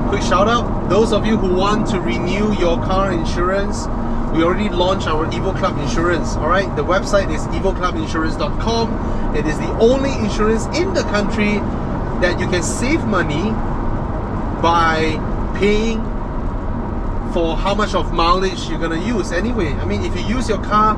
quick shout out, those of you who want to renew your car insurance, we already launched our Evo Club Insurance. Alright, the website is evoclubinsurance.com. It is the only insurance in the country that you can save money by paying for how much of mileage you're gonna use anyway. I mean, if you use your car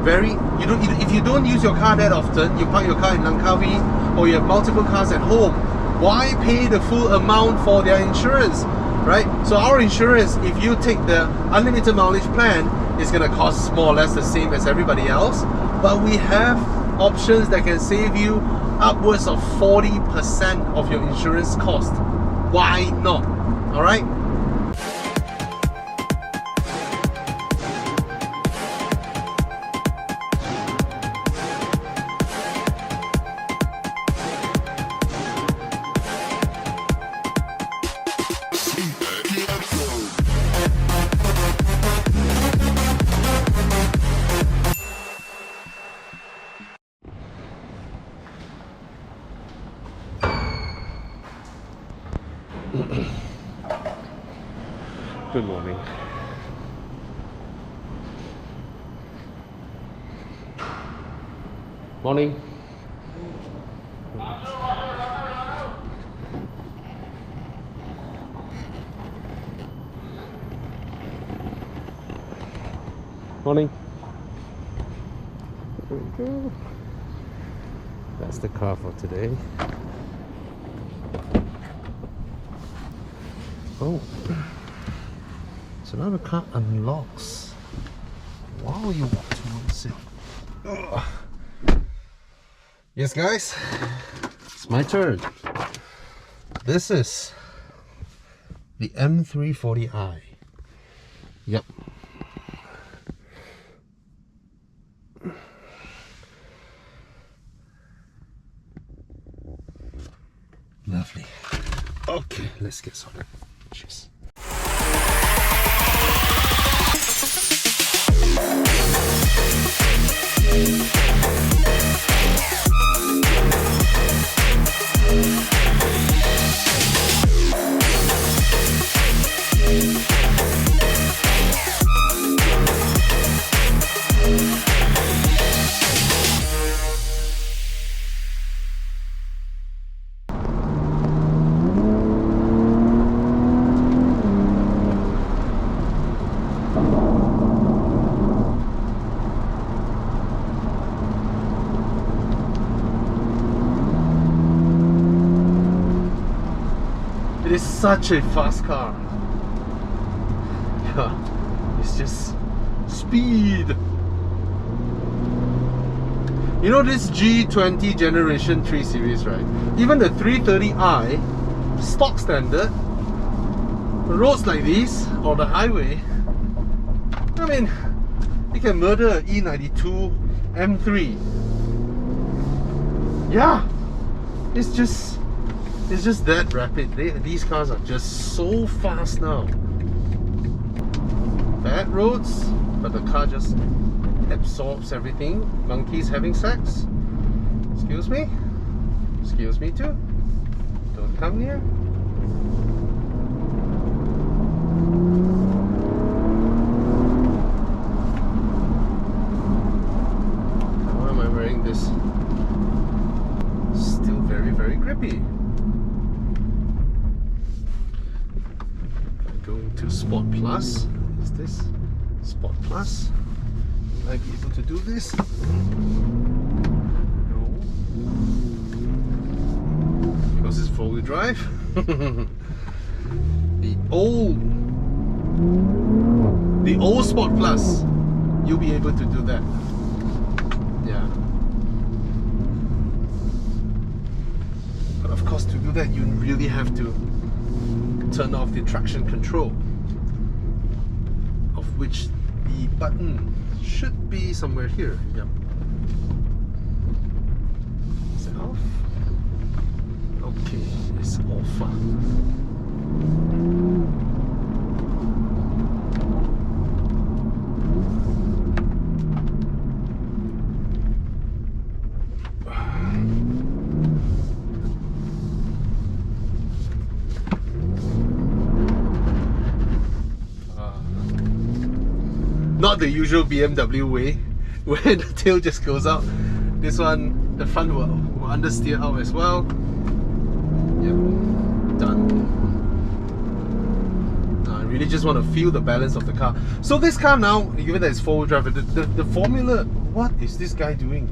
if you don't use your car that often, you park your car in Langkawi or you have multiple cars at home, why pay the full amount for their insurance, right? So our insurance, if you take the unlimited mileage plan, is gonna cost more or less the same as everybody else, but we have options that can save you upwards of 40% of your insurance cost. Why not? Alright? Good morning. Morning. Morning. There we go. That's the car for today. Oh, so now the car unlocks while you walk towards it. Ugh. Yes guys, it's my turn. This is the M340i. Yep. Lovely. Okay, let's get started. Cheers. It is such a fast car. Yeah, it's just speed. You know this G20 Generation 3 series, right? Even the 330i, stock standard, roads like these, or the highway, I mean, you can murder an E92 M3. Yeah, it's just that rapid. These cars are just so fast now. Bad roads, but the car just absorbs everything. Monkeys having sex. Excuse me? Excuse me too. Don't come near. Why am I wearing this? Still very, very grippy. Going to Sport Plus. Is this Sport Plus? Will I be able to do this? No. Because it's four-wheel drive. The old Sport Plus, you'll be able to do that. Yeah. But of course, to do that, you really have to turn off the traction control, of which the button should be somewhere here. Yep. Is it off? Okay, it's off. Not the usual BMW way, where the tail just goes out. This one, the front will understeer out as well. Yep, done. I really just want to feel the balance of the car. So this car now, given that it's four-wheel drive, the formula, what is this guy doing?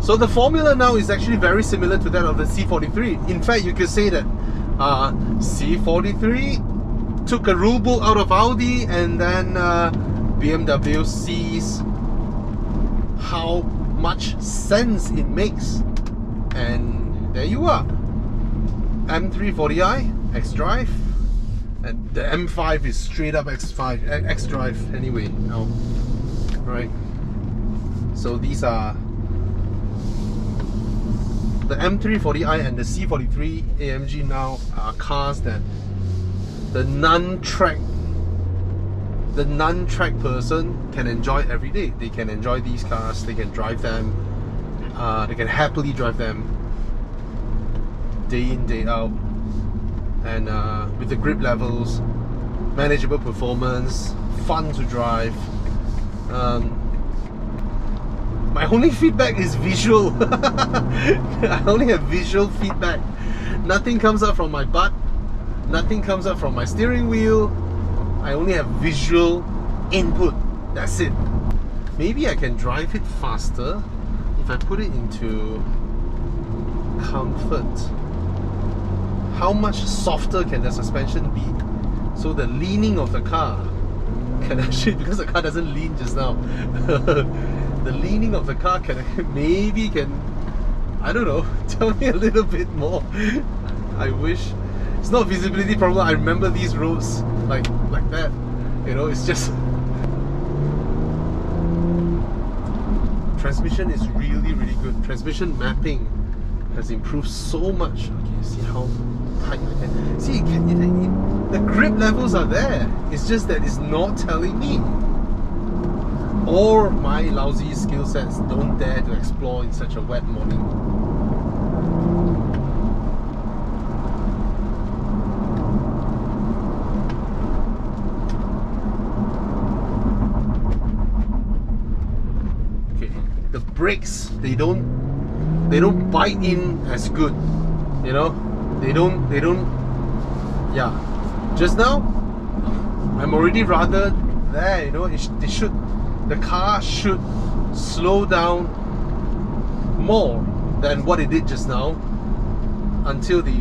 So the formula now is actually very similar to that of the C43. In fact, you could say that C43 took a rule book out of Audi, and then BMW sees how much sense it makes, and there you are. M340i, xDrive, and the M5 is straight up xDrive anyway now, right? So these are the M340i and the C43 AMG now are cars that the non-track person can enjoy every day. They can enjoy these cars, they can drive them, they can happily drive them day in, day out, and with the grip levels, manageable performance, fun to drive. My only feedback is visual. I only have visual feedback. Nothing comes up from my butt, nothing comes up from my steering wheel. I only have visual input. That's it. Maybe I can drive it faster if I put it into comfort. How much softer can the suspension be? So the leaning of the car can actually, because the car doesn't lean just now, the leaning of the car can I don't know, tell me a little bit more. I wish. It's not a visibility problem. I remember these roads like that. You know, it's just transmission is really good. Transmission mapping has improved so much. Okay, see how tight I can. See, the grip levels are there. It's just that it's not telling me. Or my lousy skill sets don't dare to explore in such a wet morning. Okay, the brakes, they don't bite in as good, you know. They don't. Yeah. Just now, I'm already rather there. You know, the car should slow down more than what it did just now, until the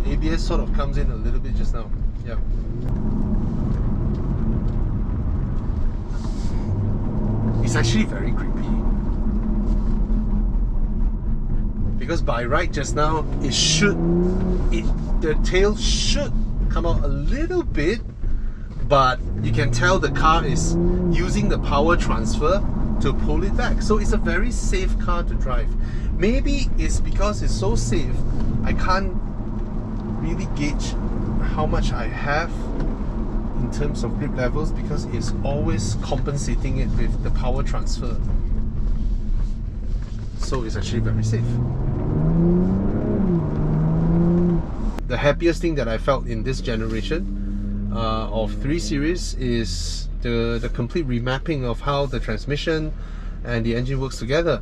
ABS sort of comes in a little bit just now. Yeah. It's actually very creepy, because by right just now the tail should come out a little bit, but you can tell the car is using the power transfer to pull it back. So it's a very safe car to drive. Maybe it's because it's so safe, I can't really gauge how much I have in terms of grip levels, because it's always compensating it with the power transfer. So it's actually very safe. The happiest thing that I felt in this generation of 3 Series is the complete remapping of how the transmission and the engine works together.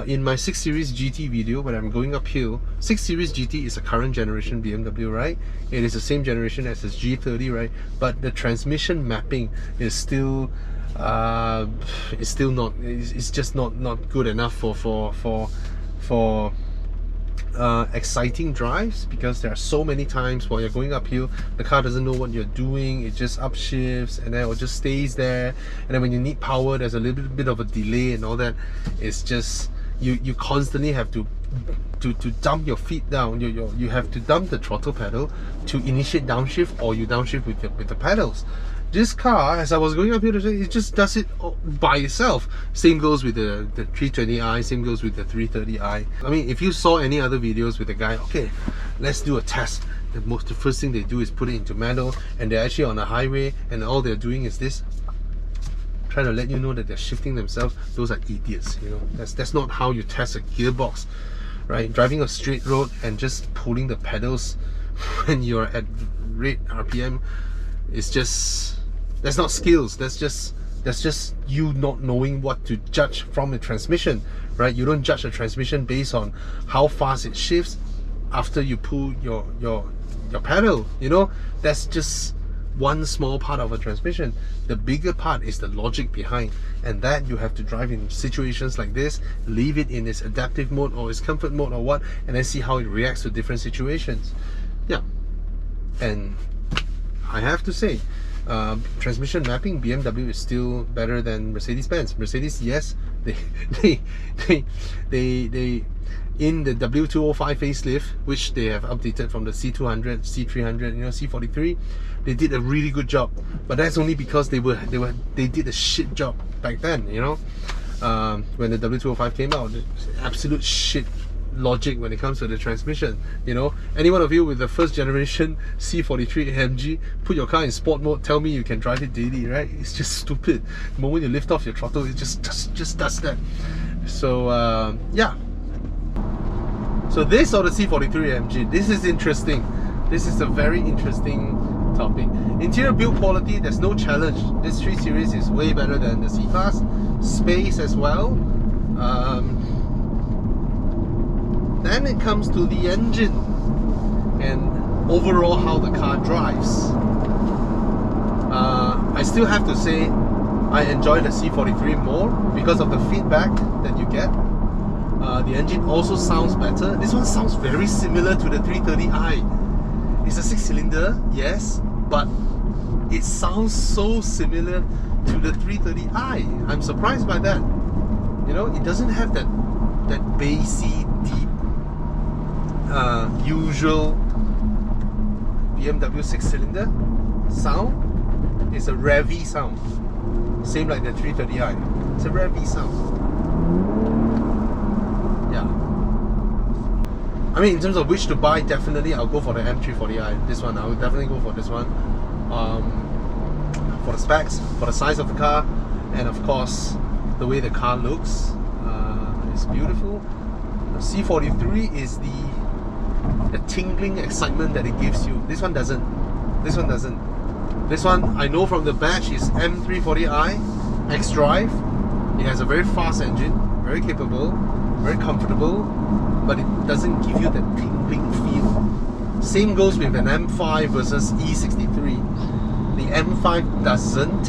In my 6 Series GT video, when I'm going uphill, 6 Series GT is a current generation BMW, right? It is the same generation as this G30, right? But the transmission mapping is still it's just not good enough for exciting drives, because there are so many times while you're going uphill, the car doesn't know what you're doing. It just upshifts and then it just stays there, and then when you need power, there's a little bit of a delay and all that. It's just you constantly have to dump your feet down. You have to dump the throttle pedal to initiate downshift, or you downshift with the pedals. This car, as I was going up here today, it just does it by itself. Same goes with the 320i, same goes with the 330i. I mean, if you saw any other videos with the guy, okay, let's do a test. The first thing they do is put it into manual, and they're actually on a highway, and all they're doing is this, trying to let you know that they're shifting themselves. Those are idiots, you know. That's not how you test a gearbox, right? Driving a straight road and just pulling the pedals when you're at rate RPM, it's just, that's not skills, that's just you not knowing what to judge from a transmission, right? You don't judge a transmission based on how fast it shifts after you pull your pedal, you know. That's just one small part of a transmission. The bigger part is the logic behind, and that you have to drive in situations like this, leave it in its adaptive mode or its comfort mode or what, and then see how it reacts to different situations. Yeah, and I have to say, transmission mapping, BMW is still better than Mercedes-Benz. Mercedes, yes, they in the W205 facelift, which they have updated from the C200, C300, you know, C43, they did a really good job. But that's only because they did a shit job back then, you know. When the W205 came out, absolute shit logic when it comes to the transmission, you know. Any one of you with the first generation C43 AMG, put your car in sport mode, tell me you can drive it daily, right? It's just stupid. The moment you lift off your throttle, it just does that. So yeah. So this or the C43 AMG, this is interesting. This is a very interesting topic. Interior build quality, there's no challenge. This 3 Series is way better than the C-Class. Space as well. Then it comes to the engine and overall how the car drives. I still have to say I enjoy the C43 more because of the feedback that you get. The engine also sounds better. This one sounds very similar to the 330i. It's a 6-cylinder, yes, but it sounds so similar to the 330i. I'm surprised by that. You know, it doesn't have that bassy, deep, usual BMW 6-cylinder sound. It's a revvy sound, same like the 330i. It's a revvy sound. Yeah. I mean, in terms of which to buy, definitely I'll go for the M340i. This one, I would definitely go for this one. For the specs, for the size of the car, and of course the way the car looks. It's beautiful. The C43 is the tingling excitement that it gives you. This one doesn't. This one doesn't. This one, I know from the badge, is M340i xDrive. It has a very fast engine, very capable, very comfortable, but it doesn't give you that tingling feel. Same goes with an M5 versus E63. The M5 doesn't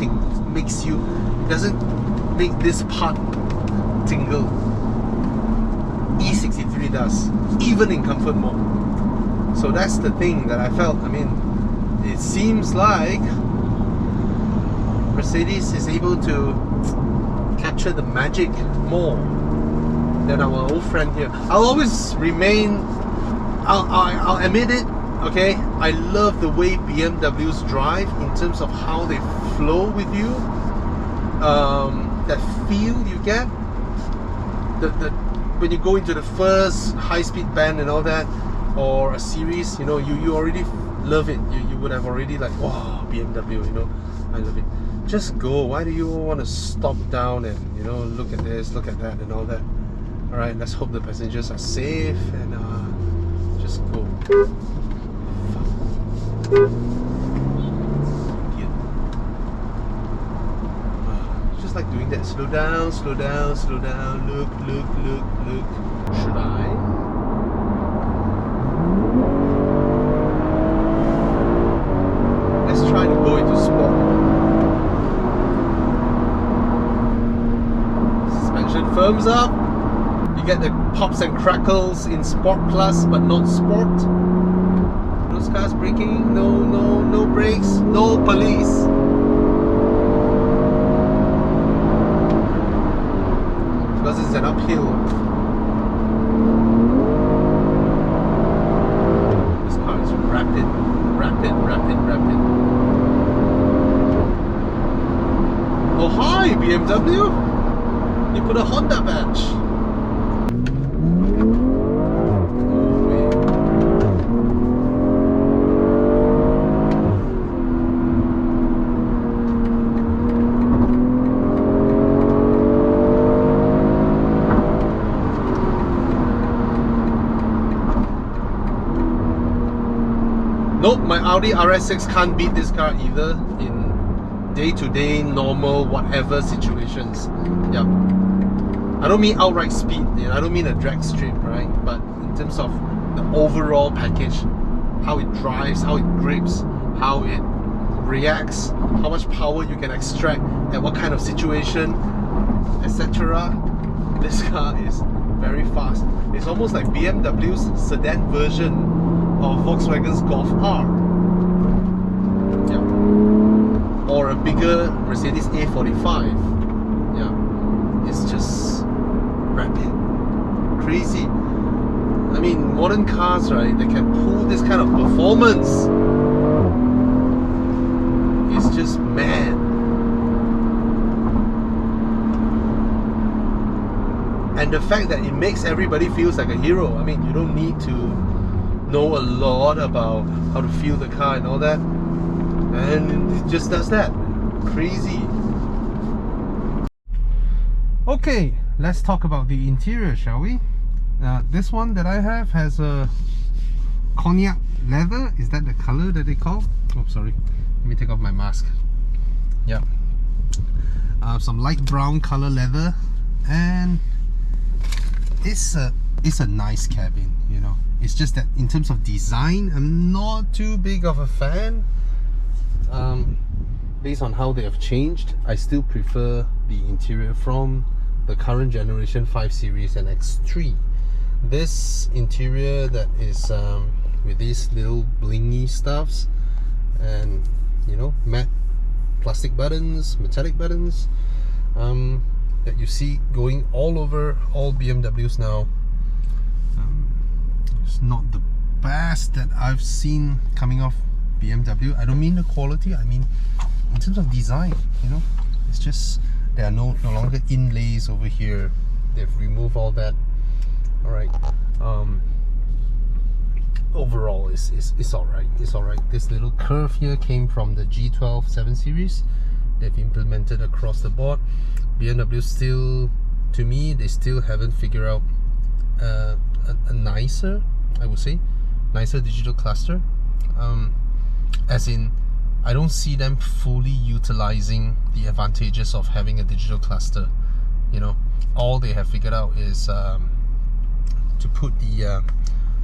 doesn't make this part tingle. E63 does, even in comfort mode. So that's the thing that I felt. I mean, it seems like Mercedes is able to capture the magic more than our old friend here. I'll always remain, I'll admit it, okay? I love the way BMWs drive in terms of how they flow with you. That feel you get, when you go into the first high-speed band and all that, or a series, you know, you already love it. You would have already like, wow, BMW, you know, I love it. Just go. Why do you want to stop down and, you know, look at this, look at that and all that? Alright, let's hope the passengers are safe and just go. Just like doing that. Slow down, slow down, slow down. Look, look, look, look. Should I? Let's try to go into sport. Suspension firms up. You get the pops and crackles in Sport Plus, but not Sport. Those cars braking, no brakes, no police. Because it's an uphill. This car is rapid. Oh hi, BMW! You put a Honda badge. Nope, my Audi RS6 can't beat this car either in day-to-day, normal, whatever situations. Yeah. I don't mean outright speed, I don't mean a drag strip, right? But in terms of the overall package, how it drives, how it grips, how it reacts, how much power you can extract at what kind of situation, etc. This car is very fast. It's almost like BMW's sedan version of Volkswagen's Golf R. Yeah. Or a bigger Mercedes A45. Yeah. It's just rapid, crazy. I mean, modern cars, right, they can pull this kind of performance. It's just mad. And the fact that it makes everybody feels like a hero. I mean, you don't need to know a lot about how to feel the car and all that, and it just does that. Crazy. Okay, let's talk about the interior, shall we? This one that I have has a cognac leather. Is that the color that they call? Oh, sorry. Let me take off my mask. Yeah. Some light brown color leather, and it's a nice cabin, you know. It's just that in terms of design, I'm not too big of a fan. Based on how they have changed, I still prefer the interior from the current generation 5 Series and X3. This interior that is with these little blingy stuffs and, you know, matte plastic buttons, metallic buttons, that you see going all over all BMWs now. It's not the best that I've seen coming off BMW. I don't mean the quality, I mean in terms of design, you know. It's just there are no longer inlays over here. They've removed all that. Alright. Overall it's alright. It's alright. This little curve here came from the G12 7 Series. They've implemented across the board. BMW still, to me, they still haven't figured out a nicer, I would say, nicer digital cluster. As in, I don't see them fully utilizing the advantages of having a digital cluster. You know, all they have figured out is to put the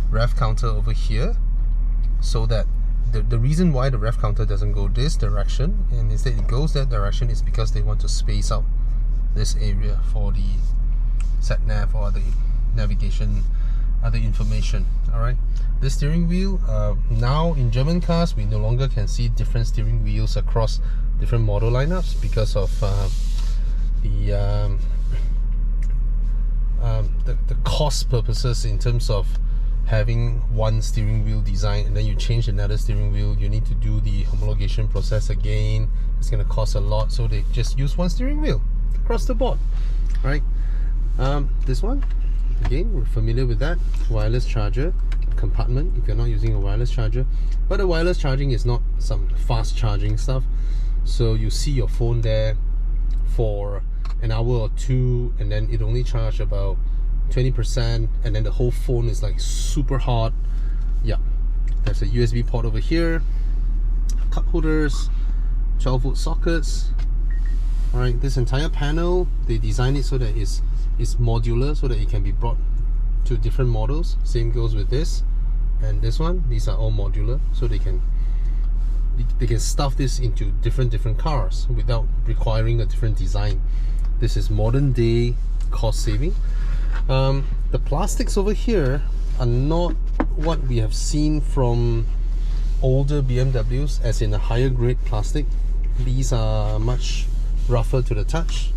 rev counter over here, so that the reason why the rev counter doesn't go this direction and instead it goes that direction is because they want to space out this area for the sat nav or the navigation, other information. Alright, this steering wheel, now in German cars we no longer can see different steering wheels across different model lineups because of the cost purposes. In terms of having one steering wheel design and then you change another steering wheel, you need to do the homologation process again. It's going to cost a lot, so they just use one steering wheel across the board. Right? This one, again, we're familiar with that. Wireless charger compartment if you're not using a wireless charger, but the wireless charging is not some fast charging stuff, so you see your phone there for an hour or two and then it only charged about 20%, and then the whole phone is like super hot. Yeah, there's a USB port over here, cup holders, 12-volt sockets. Alright, this entire panel, they designed it so that it's modular, so that it can be brought to different models. Same goes with this and this one. These are all modular, so they can stuff this into different cars without requiring a different design. This is modern day cost saving. The plastics over here are not what we have seen from older BMWs, as in a higher grade plastic. These are much rougher to the touch,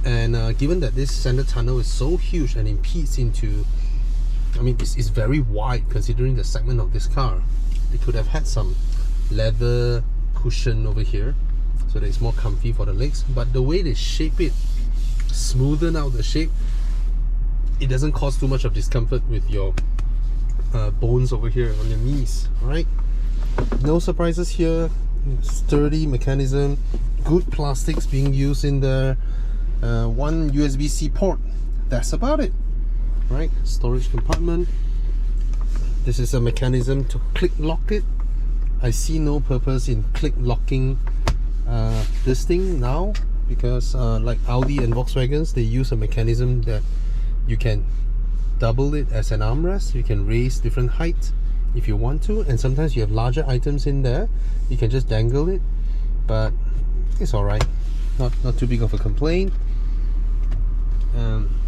and given that this center tunnel is so huge and impedes into, I mean, it's very wide considering the segment of this car, they could have had some leather cushion over here so that it's more comfy for the legs. But the way they shape it, smoothen out the shape, it doesn't cause too much of discomfort with your bones over here on your knees. Alright, no surprises here. Sturdy mechanism, good plastics being used in there, one USB-C port, that's about it. Right, storage compartment. This is a mechanism to click lock it. I see no purpose in click locking this thing now, because like Audi and Volkswagens, they use a mechanism that you can double it as an armrest. You can raise different height if you want to, and sometimes you have larger items in there, you can just dangle it, but it's alright, not too big of a complaint.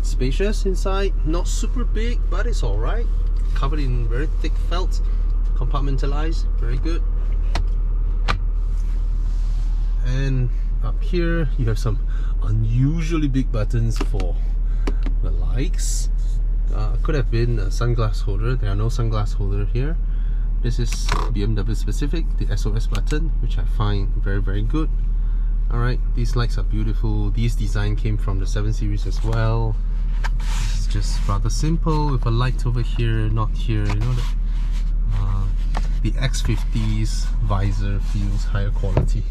Spacious inside, not super big, but it's alright. Covered in very thick felt, compartmentalized, very good. And up here you have some unusually big buttons for the likes. Could have been a sunglass holder. There are no sunglass holder here. This is BMW specific, the SOS button, which I find very, very good. Alright, these lights are beautiful. These design came from the 7 Series as well. It's just rather simple with a light over here, not here, you know. The X50's visor feels higher quality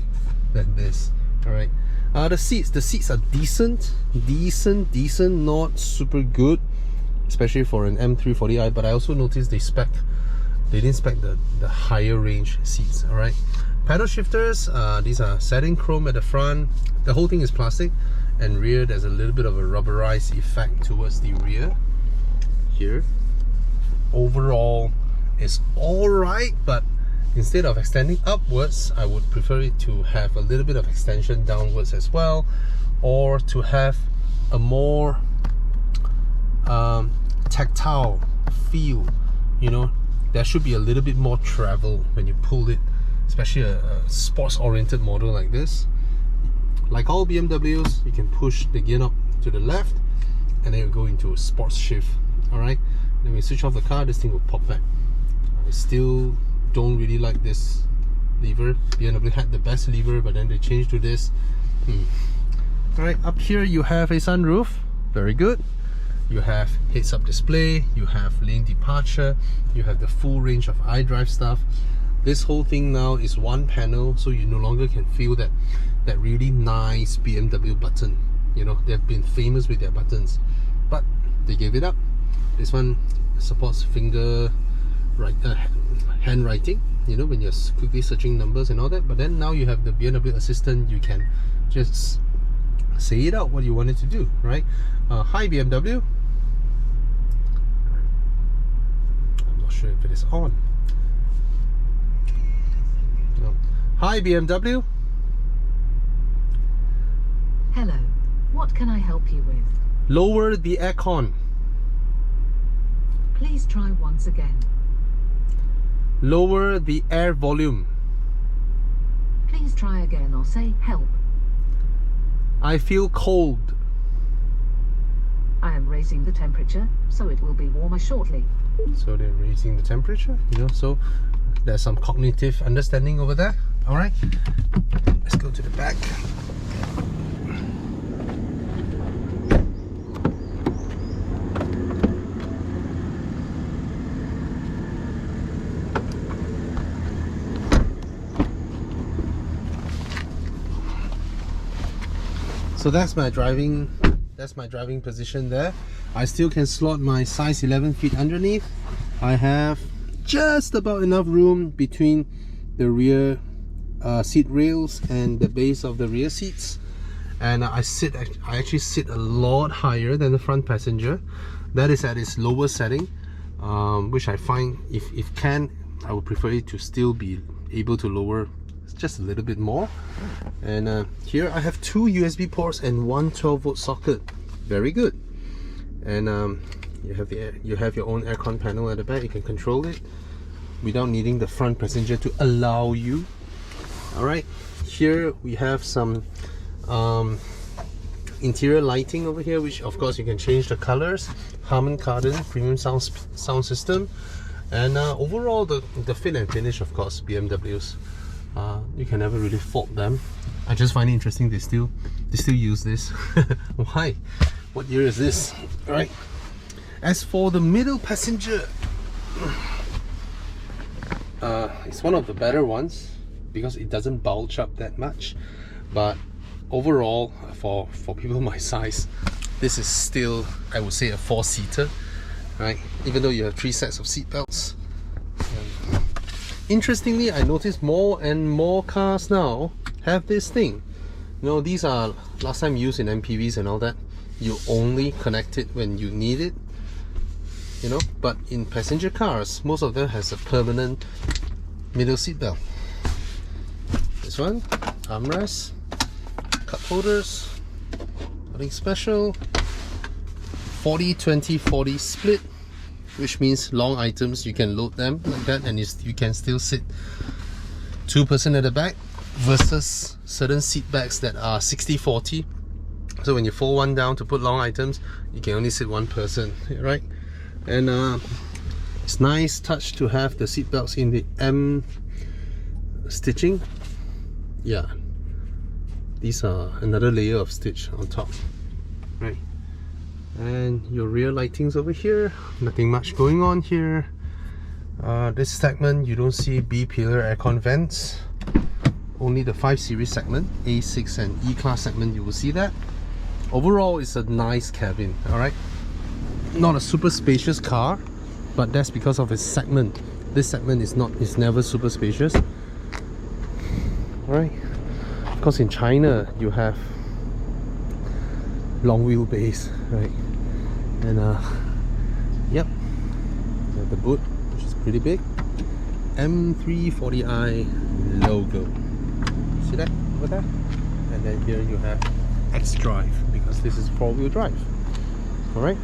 than this. Alright, the seats are decent, not super good, especially for an M340i, but I also noticed they didn't spec the higher range seats. Alright, paddle shifters, these are satin chrome at the front. The whole thing is plastic, and rear there's a little bit of a rubberized effect towards the rear here. Overall it's alright, but instead of extending upwards, I would prefer it to have a little bit of extension downwards as well, or to have a more tactile feel. You know, there should be a little bit more travel when you pull it, especially a sports oriented model like this. Like all BMWs, you can push the gear knob to the left and then you go into a sports shift. Alright, then when you switch off the car, this thing will pop back. I still don't really like this lever. BMW had the best lever, but then they changed to this. Alright, up here you have a sunroof, very good. You have heads-up display, you have lane departure, you have the full range of iDrive stuff. This whole thing now is one panel, so you no longer can feel that really nice BMW button. You know, they've been famous with their buttons, but they gave it up. This one supports handwriting, you know, when you're quickly searching numbers and all that. But then now you have the BMW assistant, you can just say it out what you want it to do, right? Hi BMW. I'm not sure if it is on. No. Hi BMW. Hello, what can I help you with? Lower the aircon. Please try once again. Lower the air volume. Please try again or say help. I feel cold. I am raising the temperature, so it will be warmer shortly. So they're raising the temperature, you know, so there's some cognitive understanding over there. Alright, let's go to the back. So that's my driving position there. I still can slot my size 11 feet underneath. I have just about enough room between the rear seat rails and the base of the rear seats, and I actually sit a lot higher than the front passenger. That is at its lower setting, which I find if can, I would prefer it to still be able to lower just a little bit more. And here I have two USB ports and one 12-volt socket. Very good. And you have your own aircon panel at the back. You can control it without needing the front passenger to allow you. Alright, here we have some interior lighting over here, which of course you can change the colors. Harman Kardon premium sound system. And overall the fit and finish, of course, BMWs, you can never really fault them. I just find it interesting they still use this. Why? What year is this? Alright. As for the middle passenger, it's one of the better ones because it doesn't bulge up that much. But overall, for people my size, this is still, I would say, a 4-seater, right? Even though you have 3 sets of seat belts. Interestingly, I noticed more and more cars now have this thing. You know, these are last time used in MPVs and all that. You only connect it when you need it, you know, but in passenger cars, most of them has a permanent middle seat belt. This one, armrest, cup holders, nothing special. 40-20-40 split, which means long items you can load them like that and you can still sit 2% at the back versus certain seat backs that are 60-40. So when you fold one down to put long items, you can only sit one person, right? And it's nice touch to have the seat belts in the M stitching. Yeah, these are another layer of stitch on top, right? And your rear lightings over here, nothing much going on here. This segment you don't see B pillar aircon vents, only the 5 Series segment, A6 and E-Class segment you will see that. Overall it's a nice cabin, alright? Not a super spacious car, but that's because of its segment. This segment is never super spacious. Alright, of course in China you have long wheelbase, right? And yep, you have the boot, which is pretty big. M340i logo. See that over there? And then here you have xDrive, because this is 4-wheel drive. Alright.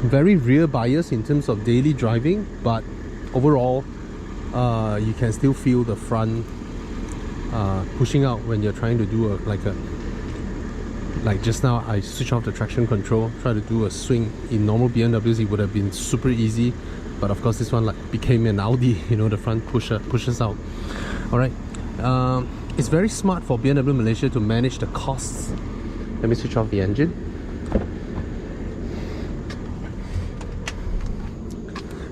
Very rear bias in terms of daily driving, but overall you can still feel the front pushing out when you're trying to do like just now I switch off the traction control, try to do a swing. In normal BMWs it would have been super easy, but of course this one like became an Audi, you know, the front pushes out. Alright, it's very smart for BMW Malaysia to manage the costs. Let me switch off the engine.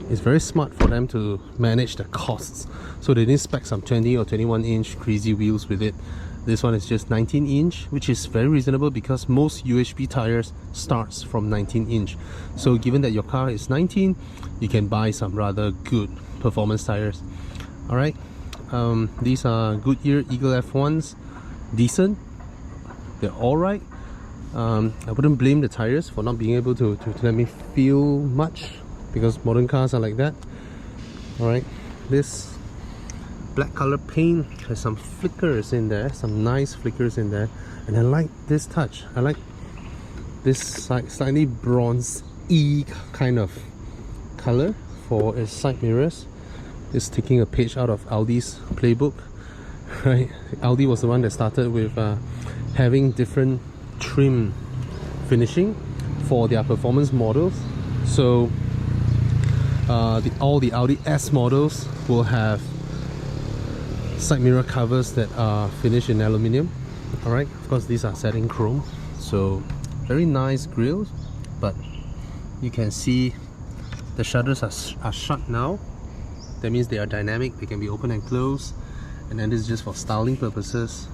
It's very smart for them to manage the costs, so they didn't spec some 20 or 21 inch crazy wheels with it. This one is just 19 inch, which is very reasonable because most UHP tires starts from 19 inch. So given that your car is 19, you can buy some rather good performance tires. Alright, these are Goodyear Eagle F1s, decent, they're alright. I wouldn't blame the tires for not being able to let me feel much, because modern cars are like that. Alright, this black color paint has some flickers in there, some nice flickers in there, and I like this touch. I like this slightly bronze-y kind of color for its side mirrors. It's taking a page out of Audi's playbook, right? Audi was the one that started with having different trim finishing for their performance models. So all the Audi S models will have side mirror covers that are finished in aluminium. Alright, of course these are set in chrome, so very nice grills, but you can see the shutters are shut now. That means they are dynamic, they can be open and closed, and then this is just for styling purposes,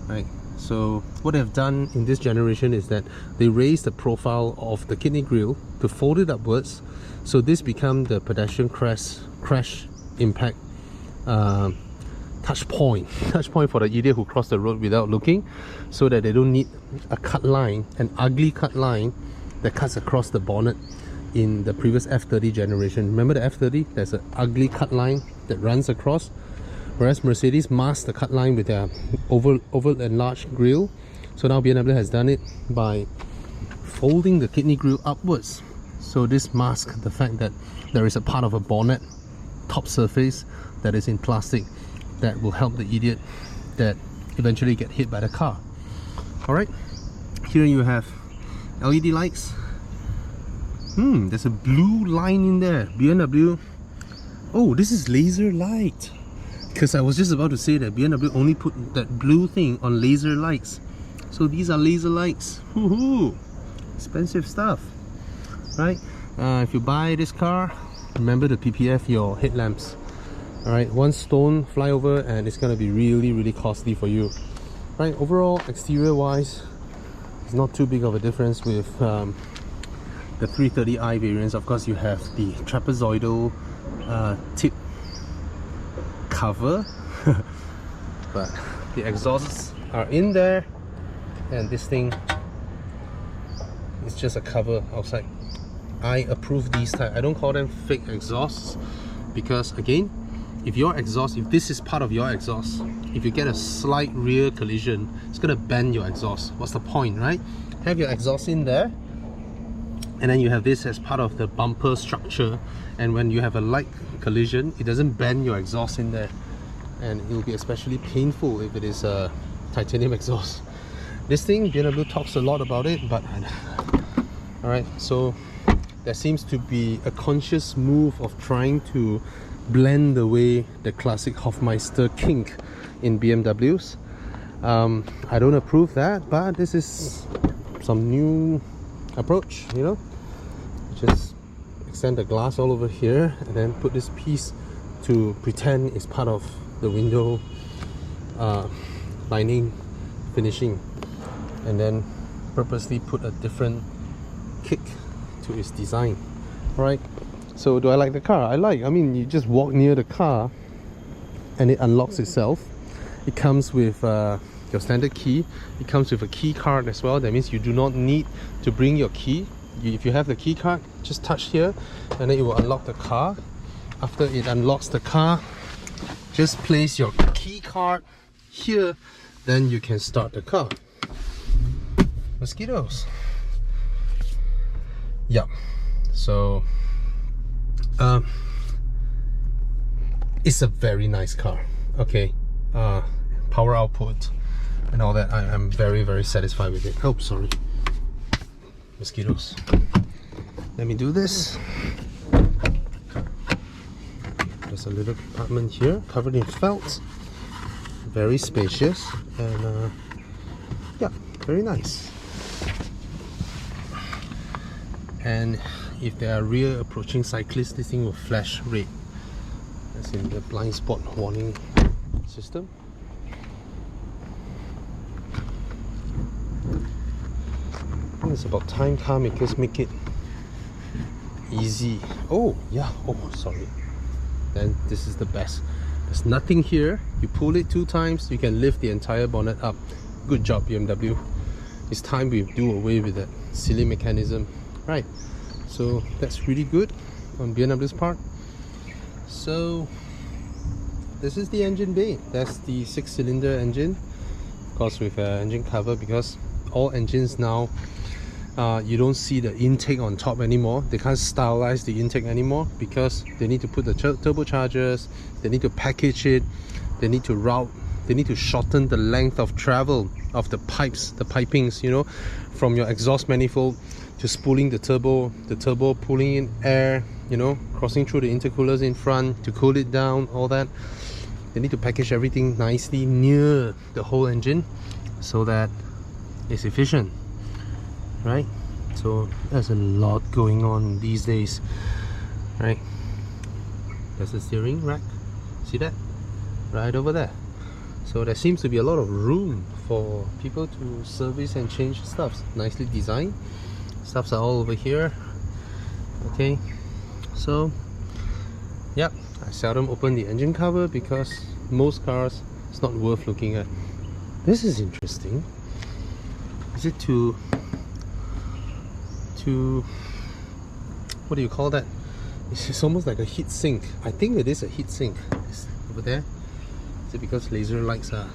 right? So what they've done in this generation is that they raised the profile of the kidney grille to fold it upwards, so this becomes the pedestrian crash impact touch point for the idiot who crossed the road without looking, so that they don't need a cut line, an ugly cut line that cuts across the bonnet in the previous F30 generation. Remember the F30? There's an ugly cut line that runs across, whereas Mercedes masked the cut line with their oval enlarged grille. So now BMW has done it by folding the kidney grille upwards. So this masks the fact that there is a part of a bonnet top surface that is in plastic that will help the idiot that eventually get hit by the car. Alright, here you have LED lights. There's a blue line in there. BMW. Oh, this is laser light. Because I was just about to say that BMW only put that blue thing on laser lights. So these are laser lights. Woohoo! Expensive stuff, right? If you buy this car, remember to PPF your headlamps. Alright, one stone fly over and it's gonna be really costly for you. Right, overall, exterior wise, it's not too big of a difference with the 330i variants. Of course, you have the trapezoidal tip cover. But the exhausts are in there, and this thing is just a cover outside. I approve these type. I don't call them fake exhausts, because again, if this is part of your exhaust, if you get a slight rear collision, it's gonna bend your exhaust. What's the point, right? Have your exhaust in there, and then you have this as part of the bumper structure, and when you have a light collision, it doesn't bend your exhaust in there, and it will be especially painful if it is a titanium exhaust. This thing, BMW talks a lot about it, but alright, so there seems to be a conscious move of trying to blend away the classic Hofmeister Kink in BMWs. I don't approve that, but this is some new approach, you know. Just extend the glass all over here, and then put this piece to pretend it's part of the window lining finishing, and then purposely put a different kick to its design. Right? So do I like the car? I mean, you just walk near the car and it unlocks itself. It comes with your standard key. It comes with a key card as well. That means you do not need to bring your key. If you have the key card, just touch here and then it will unlock the car. After it unlocks the car, just place your key card here, then you can start the car. Mosquitoes. Yeah, so it's a very nice car. Okay, power output and all that, I'm very, very satisfied with it. Oh, sorry, mosquitoes. Let me do this. There's a little compartment here covered in felt, very spacious, and yeah, very nice. And if there are rear approaching cyclists, this thing will flash red, as in the blind spot warning system. I think it's about time car makers make it easy. Oh yeah, oh sorry. Then this is the best. There's nothing here. You pull it 2 times, you can lift the entire bonnet up. Good job, BMW. It's time we do away with that silly mechanism. Right, so that's really good on BMW's part. So this is the engine bay. That's the 6-cylinder engine, of course with an engine cover, because all engines now you don't see the intake on top anymore. They can't stylize the intake anymore because they need to put the turbochargers, they need to package it, they need to route, they need to shorten the length of travel of the pipes, the pipings, you know, from your exhaust manifold to spooling the turbo pulling in air, you know, crossing through the intercoolers in front to cool it down, all that. They need to package everything nicely near the whole engine so that it's efficient, right? So there's a lot going on these days, right? There's the steering rack, see that? Right over there. So there seems to be a lot of room for people to service and change stuff. Nicely designed. Stuffs are all over here. Okay, so yeah, I seldom open the engine cover because most cars it's not worth looking at. This is interesting. Is it to what do you call that? It's almost like a heat sink. I think it is a heat sink. It's over there. Is it because laser lights are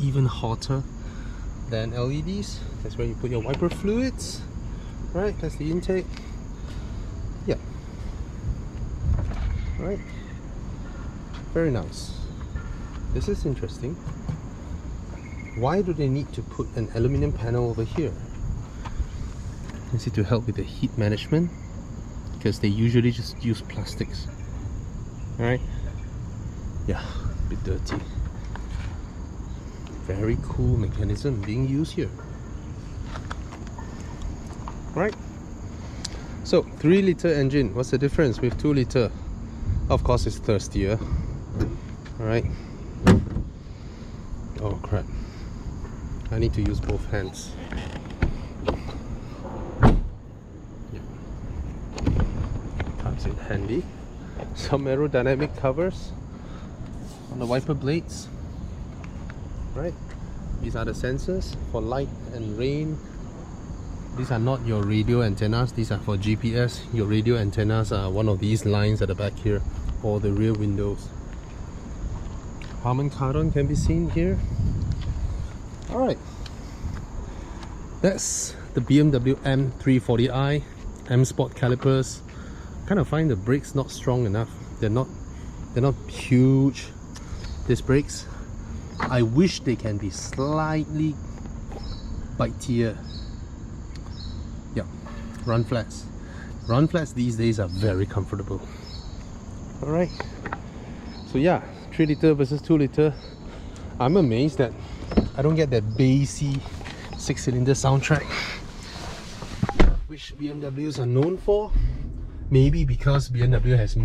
even hotter than LEDs? That's where you put your wiper fluids. Right, that's the intake. Yeah. Right. Very nice. This is interesting. Why do they need to put an aluminum panel over here? Is it to help with the heat management? Because they usually just use plastics. Alright? Yeah, a bit dirty. Very cool mechanism being used here. Right, so 3-liter engine, what's the difference with 2-liter? Of course it's thirstier. Alright. Oh crap, I need to use both hands. Yeah. Comes in handy. Some aerodynamic covers. on the wiper blades. Right, these are the sensors for light and rain. These are not your radio antennas, these are for GPS. Your radio antennas are one of these lines at the back here, or the rear windows. Harman Kardon can be seen here. Alright, that's the BMW M340i M Sport calipers. Kind of find the brakes not strong enough. They're not huge, these brakes. I wish they can be slightly bitier. Yeah, run flats. Run flats these days are very comfortable. Alright, so yeah, 3 litre versus 2 litre. I'm amazed that I don't get that bassy 6-cylinder soundtrack which BMWs are known for. Maybe because BMW has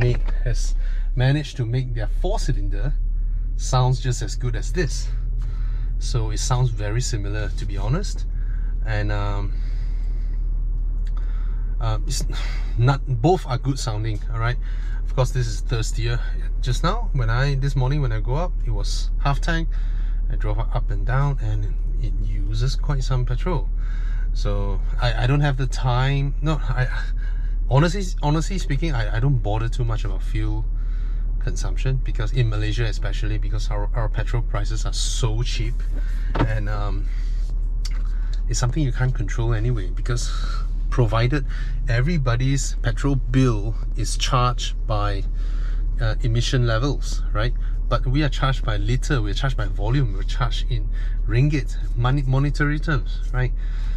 managed to make their 4-cylinder sounds just as good as this, so it sounds very similar, to be honest. And it's not, both are good sounding. All right, of course this is thirstier. Just now this morning when I go up, it was half tank. I drove up and down and it uses quite some petrol, so I don't have the time. No, honestly speaking, I don't bother too much about fuel consumption, because in Malaysia especially, because our petrol prices are so cheap, and it's something you can't control anyway, because provided everybody's petrol bill is charged by emission levels, right? But we are charged by litre, we're charged by volume, we're charged in ringgit, monetary terms, right?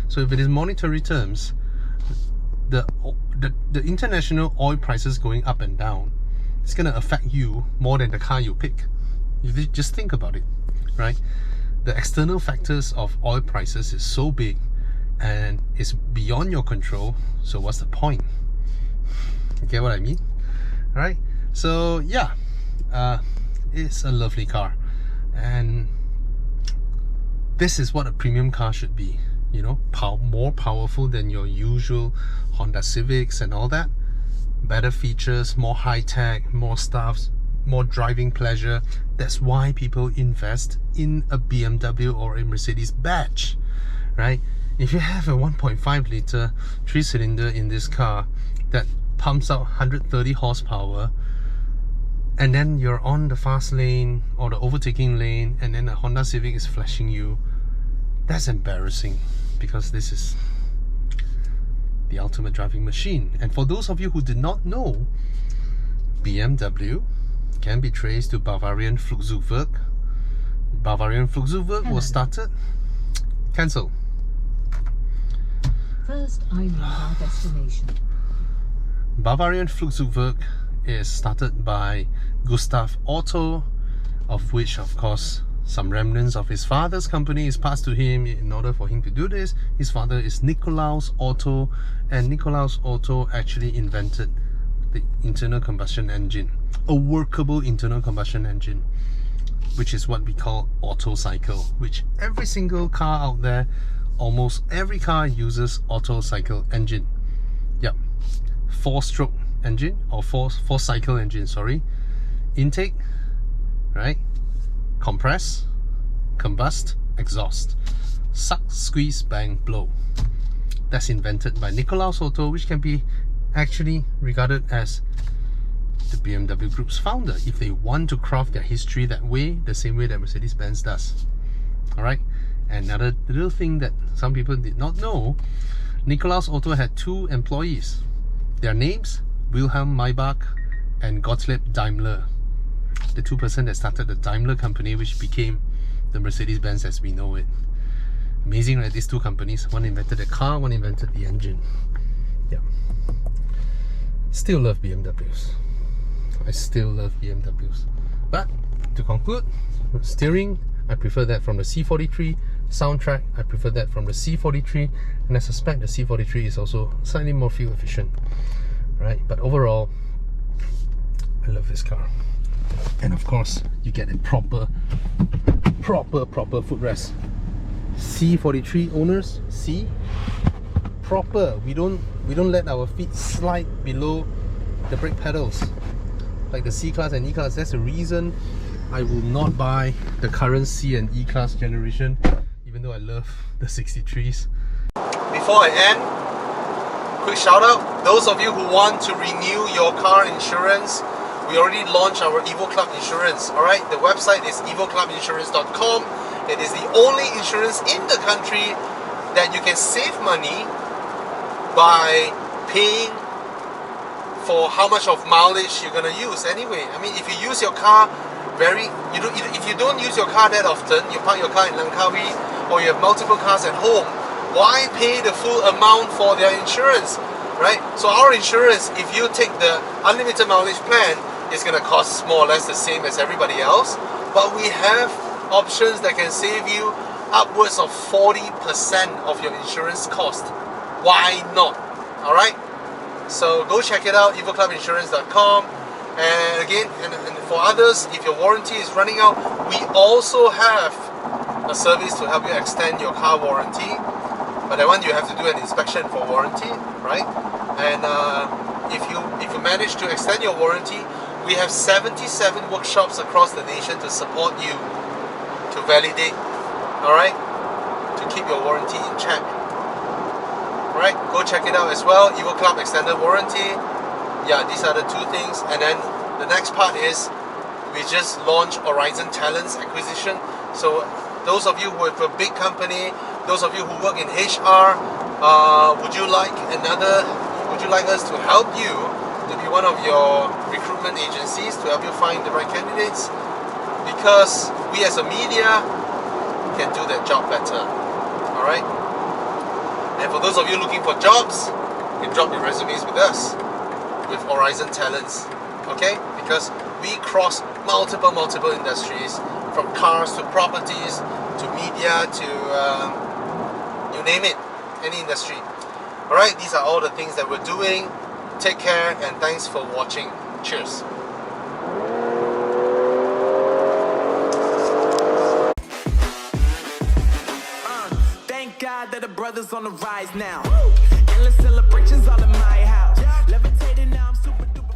So if it is monetary terms, the international oil prices going up and down, it's going to affect you more than the car you pick. You just think about it, right? The external factors of oil prices is so big and it's beyond your control, so what's the point? You get what I mean? Right? So yeah, it's a lovely car, and this is what a premium car should be, you know, more powerful than your usual Honda Civics and all that. Better features, more high-tech, more stuff, more driving pleasure. That's why people invest in a BMW or a Mercedes badge, right? If you have a 1.5 litre 3-cylinder in this car that pumps out 130 horsepower, and then you're on the fast lane or the overtaking lane, and then a Honda Civic is flashing you, that's embarrassing, because this is the ultimate driving machine. And for those of you who did not know, BMW can be traced to Bavarian Flugzeugwerk. Bavarian Flugzeugwerk was started... Cancel. First, I know our destination. Bavarian Flugzeugwerk is started by Gustav Otto, of which, of course, some remnants of his father's company is passed to him. In order for him to do this, his father is Nikolaus Otto, and Nikolaus Otto actually invented the internal combustion engine, a workable internal combustion engine, which is what we call auto cycle, which every single car out there, almost every car uses auto cycle engine. Yep, 4-stroke engine, or four cycle engine, sorry. Intake, right? Compress, combust, exhaust. Suck, squeeze, bang, blow. That's invented by Nikolaus Otto, which can be actually regarded as the BMW Group's founder, if they want to craft their history that way, the same way that Mercedes-Benz does. Alright, and another little thing that some people did not know, Nikolaus Otto had 2 employees. Their names, Wilhelm Maybach and Gottlieb Daimler. The 2 person that started the Daimler company, which became the Mercedes-Benz as we know it. Amazing, right? These 2 companies, one invented the car, one invented the engine. Yeah. Still love BMWs. I still love BMWs. But to conclude, steering, I prefer that from the C43. Soundtrack, I prefer that from the C43, and I suspect the C43 is also slightly more fuel efficient, right? But overall, I love this car. And of course, you get a proper footrest. C43 owners, see, proper. We don't let our feet slide below the brake pedals like the C-Class and E-Class. That's the reason I will not buy the current C and E class generation, even though I love the 63s. Before I end, quick shout out, those of you who want to renew your car insurance, we already launched our Evo Club Insurance. Alright, the website is evoclubinsurance.com. It is the only insurance in the country that you can save money by paying for how much of mileage you're gonna use anyway. I mean, if you use your car if you don't use your car that often, you park your car in Langkawi or you have multiple cars at home, why pay the full amount for their insurance, right? So our insurance, if you take the unlimited mileage plan, it's gonna cost more or less the same as everybody else, but we have options that can save you upwards of 40% of your insurance cost. Why not? Alright? So go check it out, evoclubinsurance.com. And again, and for others, if your warranty is running out, we also have a service to help you extend your car warranty. But that one you have to do an inspection for warranty, right? And if you manage to extend your warranty, we have 77 workshops across the nation to support you, to validate, alright? To keep your warranty in check. Alright, go check it out as well. Evo Club Extended Warranty. Yeah, these are the two things. And then the next part is we just launched Aurizn Talents Acquisition. So those of you who have a big company, those of you who work in HR, would you like us to help you to be one of your recruitment agencies to help you find the right candidates? Because we as a media can do that job better. Alright? And for those of you looking for jobs, you can drop your resumes with us, with Aurizn Talents, okay? Because we cross multiple industries, from cars to properties to media to you name it, any industry. Alright, these are all the things that we're doing. Take care and thanks for watching. Cheers. Thank God that the brothers on the rise now. Endless celebrations all in my house. Levitating now, I'm super duper.